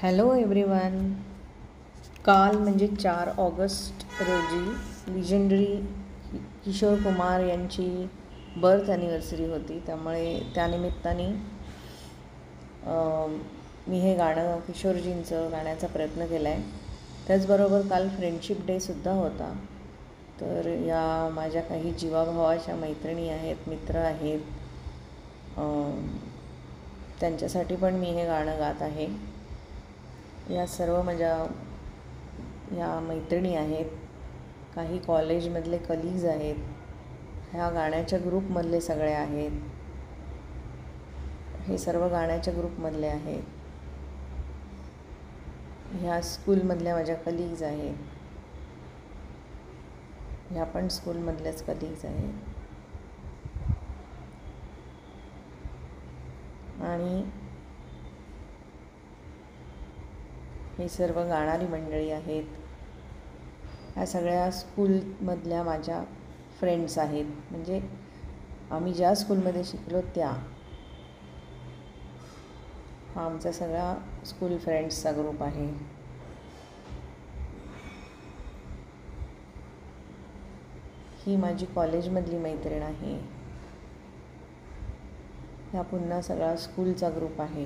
Hello everyone. काल म्हणजे 4 August रोजी लिजेंडरी किशोर कुमार यांची बर्थ ॲनिव्हर्सरी होती. त्यामुळे त्यानिमित्ताने मी हे गाणं किशोरजींचं गाण्याचा प्रयत्न केला आहे. त्याचबरोबर काल फ्रेंडशिप डेसुद्धा होता. तर या माझ्या काही जीवाभावाच्या मैत्रिणी आहेत, मित्र आहेत, त्यांच्यासाठी पण मी हे गाणं गात आहे. या सर्व माझ्या या मैत्रिणी आहेत, काही कॉलेजमधले कलीग्ज आहेत, ह्या गाण्याच्या ग्रुपमधले सगळे आहेत, हे सर्व गाण्याच्या ग्रुपमधले आहेत. ह्या स्कूलमधल्या माझ्या कलीग्ज आहेत, ह्या पण स्कूलमधल्याच कलीग्ज आहेत. आणि हे सर्व गाणारी मंडळी आहेत. ह्या सगळ्या स्कूलमधल्या माझ्या फ्रेंड्स आहेत. म्हणजे आम्ही ज्या स्कूलमध्ये शिकलो त्या, हा आमचा सगळा स्कूल फ्रेंड्सचा ग्रुप आहे. ही माझी कॉलेजमधली मैत्रीण आहे. ह्या पुन्हा सगळा स्कूलचा ग्रुप आहे.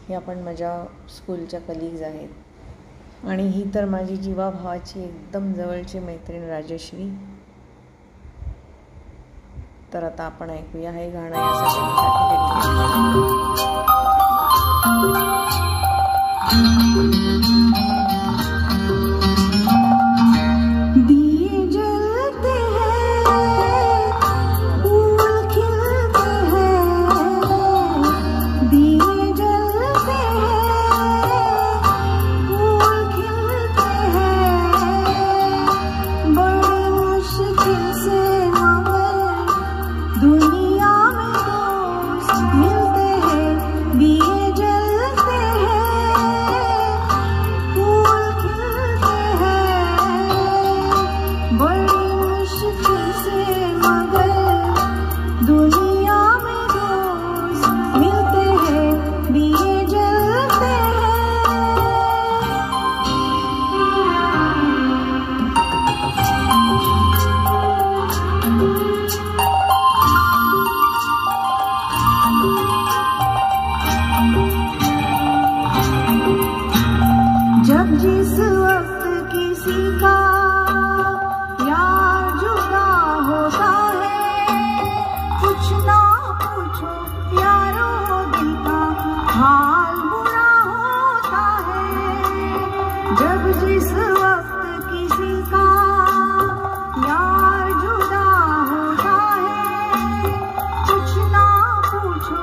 ह्या पण माझ्या स्कूलच्या कलीग्ज आहेत. आणि ही तर माझी जीवाभावाची एकदम जवळची मैत्रीण राजश्री. तर आता आपण ऐकूया हे गाणं. जब जिस वक्त किसी का यार जुदा होता है, कुछ ना पूछो यारो दिल का हाल बुरा होता है. जब जिस वक्त किसी का यार जुदा होता है, कुछ ना पूछो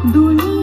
दुनिया